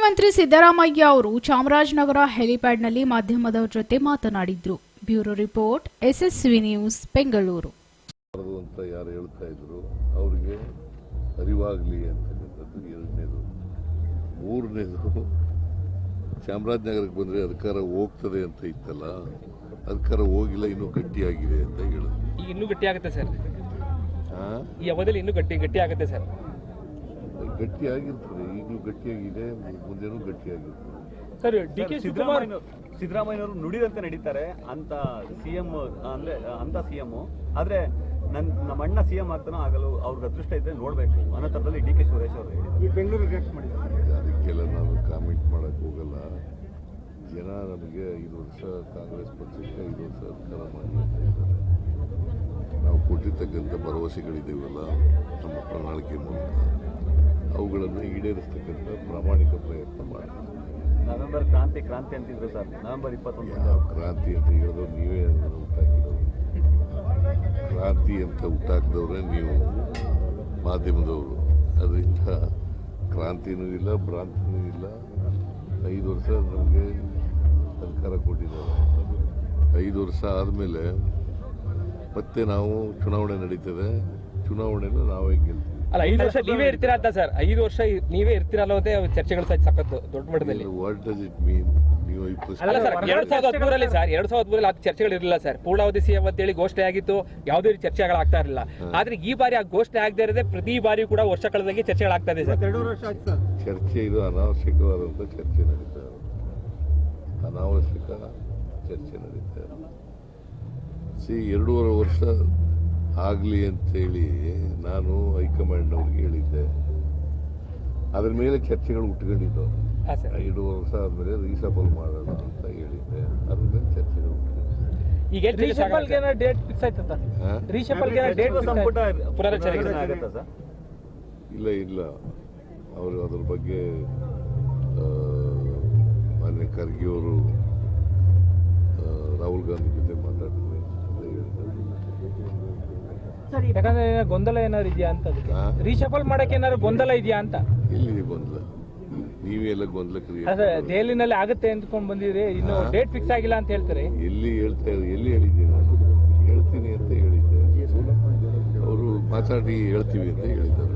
ಮುಖ್ಯಮಂತ್ರಿ ಸಿದ್ದರಾಮಯ್ಯ ಅವರು ಚಾಮರಾಜನಗರ ಹೆಲಿಪ್ಯಾಡ್ನಲ್ಲಿ ಮಾಧ್ಯಮದ ಜೊತೆ ಮಾತನಾಡಿದ್ರು. Bureau report, SSV news, Bengaluru. ಅಂತ ಯಾರು ಹೇಳ್ತಾ ಇದ್ರು ಅವರಿಗೆ ಅರಿವಾಗಲಿ ಅಂತಕ್ಕಂಥದ್ದು ಎರಡನೇದು. ಮೂರನೇದು, ಚಾಮರಾಜನಗರಕ್ಕೆ ಬಂದರೆ ಅಧಿಕಾರ ಹೋಗ್ತದೆ ಅಂತ ಇತ್ತಲ್ಲ, ಅಧಿಕಾರ ಹೋಗಿಲ್ಲ, ಇನ್ನೂ ಗಟ್ಟಿಯಾಗಿದೆ ಅಂತ ಹೇಳೋದು. ಈಗ ಇನ್ನೂ ಗಟ್ಟಿ ಆಗುತ್ತೆ ಸರ್, ಈ ಅವಧಿಯಲ್ಲಿ ಇನ್ನೂ ಗಟ್ಟಿ ಆಗುತ್ತೆ ಸರ್. ಗಟ್ಟಿಯಾಗಿರ್ತದೆ, ಈಗಲೂ ಗಟ್ಟಿಯಾಗಿದೆ, ಮುಂದೆನೂ ಗಟ್ಟಿಯಾಗಿರ್ತದೆ ಸರ್. ಡಿ ಕೆ ಸಿದ್ದರಾಮಯ್ಯನವರು ನುಡಿದಂತೆ ನಡೀತಾರೆ ಅಂತ ಸಿಎಂ ಅಂದ್ರೆ ಅಂತ ಸಿಎಂ. ಆದ್ರೆ ನಮ್ಮ ಅಣ್ಣ ಸಿಎಂ ಆಗ್ತಾನೋ ಆಗಲು ಅವ್ರಿಗೆ ಅದೃಷ್ಟ ಇದ್ರೆ ನೋಡ್ಬೇಕು ಅನ್ನೋ ಥರದಲ್ಲಿ ಡಿ ಕೆ ಸುರೇಶ್ ಅವರು ಈ ಬೆಂಗಳೂರಿಗೆ ರಿಯಾಕ್ಟ್ ಮಾಡಿದ್ದಾರೆ. ಅದಕ್ಕೆಲ್ಲ ನಾನು ಕಾಮೆಂಟ್ ಮಾಡಕ್ ಹೋಗಲ್ಲ. ಜನ ನಮಗೆ 5 ವರ್ಷ ಕಾಂಗ್ರೆಸ್ ಪಕ್ಷಕ್ಕೆ 5 ವರ್ಷ ಅಧಿಕಾರ ಮಾಡಿ ಅಂತ ಇದ್ದಾರೆ. ನಾವು ಕೊಟ್ಟಿರ್ತಕ್ಕಂಥ ಭರವಸೆಗಳಿದ್ದೀವಲ್ಲ ನಮ್ಮ ಪ್ರಣಾಳಿಕೆ ಮೂಲಕ, ಅವುಗಳನ್ನು ಈಡೇರಿಸ್ತಕ್ಕಂಥ ಪ್ರಾಮಾಣಿಕ ಪ್ರಯತ್ನ ಮಾಡ್ತೀವಿ. ನವೆಂಬರ್ ಕ್ರಾಂತಿ ಅಂತಿದ್ರು ಸರ್. ನವೆಂಬರ್ 21 ಕ್ರಾಂತಿ ಅಂತ ಹೇಳಿದ್ರು ನೀವೇ ಹುಟ್ಟಾಕಿದವರು. ಕ್ರಾಂತಿ ಅಂತ ಹುಟ್ಟಾಕಿದವ್ರೆ ನೀವು ಮಾಧ್ಯಮದವರು. ಅದರಿಂದ ಕ್ರಾಂತಿನೂ ಇಲ್ಲ, ಭ್ರಾಂತಿನೂ ಇಲ್ಲ. 5 ವರ್ಷ ನಮಗೆ ಅಧಿಕಾರ ಕೊಟ್ಟಿದ್ದಾರೆ. 5 ವರ್ಷ ಆದಮೇಲೆ ಮತ್ತೆ ನಾವು ಚುನಾವಣೆ ನಡೀತದೆ. ಚುನಾವಣೆನ ನಾವೇ ಗೆಲ್ತೀವಿ. ಅಲ್ಲ, 5 ವರ್ಷ ನೀವೇ ಇರ್ತೀರಾ ಅಂತ ಸರ್. 5 ವರ್ಷ ನೀವೇ ಇರ್ತೀರಲ್ಲ ಅಂತ ಚರ್ಚೆಗಳು ಸಖತ್ತು ದೊಡ್ಡ ಮಟ್ಟದಲ್ಲಿ. What does it mean? ನೀವು ಅಲ್ಲ ಸರ್, 2013 ಸರ್, 2013 ಅದು ಚರ್ಚೆಗಳು ಇರಲಿಲ್ಲ ಸರ್. ಪೂರ್ಣಾವಧಿ ಸಿಎಂ ಅಂತೇಳಿ ಘೋಷಣೆ ಆಗಿತ್ತು, ಯಾವುದೇ ರೀತಿ ಚರ್ಚೆಗಳಾಗ್ತಾ ಇರಲಿಲ್ಲ. ಆದ್ರೆ ಈ ಬಾರಿ ಆ ಘೋಷಣೆ ಆಗದೆ ಇರದೆ ಪ್ರತಿ ಬಾರಿ ಕೂಡ ವರ್ಷ ಕಳೆದಾಗೆ ಚರ್ಚೆಗಳಾಗ್ತಾ ಇದೆ ಸರ್. 2 ವರ್ಷ ಆಯ್ತು ಸರ್. ಚರ್ಚೆ ಇದು ಅನಾವಶ್ಯಕವಾದಂಥ ಚರ್ಚೆ ನಡೀತಾ ಇದೆ. ಅನಾವಶ್ಯಕ ಚರ್ಚೆ ನಡೀತಾ ಇದೆ. 2.5 ವರ್ಷ ಆಗಲಿ ಅಂತೇಳಿ ನಾನು ಹೈಕಮಾಂಡ್ನವ್ರಿಗೆ ಹೇಳಿದ್ದೆ. ಅದ್ರ ಮೇಲೆ ಚರ್ಚೆಗಳು ಹುಟ್ಕೊಂಡಿದ್ದು. 2 ವರ್ಷ ಆದಮೇಲೆ ರೀಸಫಲ್ ಮಾಡೋಣ ಅಂತ ಹೇಳಿದ್ದೆ. ಅದ್ರ ಮೇಲೆ ಚರ್ಚೆಗಳು ಈಗ ಡೇಟ್ ಫಿಕ್ಸ್ ಆಯ್ತಾ? ಇಲ್ಲ, ಅವರು ಅದ್ರ ಬಗ್ಗೆ ಮಾನ್ಯ ಖರ್ಗೆ ಅವರು ರಾಹುಲ್ ಗಾಂಧಿ ಜೊತೆ ಮಾತಾಡ್ತೀನಿ ಅಂತ ಹೇಳಿದ್ದಾರೆ. ಯಾಕಂದ್ರೆ ಗೊಂದಲ ಏನಾದ್ರು ಇದೆಯಾ ಅಂತ, ರೀಶಫಲ್ ಮಾಡಕ್ಕೆ ಏನಾದ್ರು ಗೊಂದಲ ಇದೆಯಾ ಅಂತ. ಎಲ್ಲಿದೆ ಗೊಂದಲ? ನೀವೇ ಎಲ್ಲ ಗೊಂದಲ ದೆಹಲಿನಲ್ಲಿ ಆಗುತ್ತೆ ಅಂದ್ಕೊಂಡು ಬಂದಿದ್ರಿ, ಇನ್ನು ಡೇಟ್ ಫಿಕ್ಸ್ ಆಗಿಲ್ಲ ಅಂತ ಹೇಳ್ತಾರೆ. ಎಲ್ಲಿ ಹೇಳಿದ್ದೀನಿ ನಾನು? ಹೇಳ್ತೀನಿ ಅಂತ ಹೇಳಿದ್ದೆ. ಅವರು ಮಾತಾಡಿ ಹೇಳ್ತೀವಿ ಅಂತ ಹೇಳಿದ್ದಾರೆ.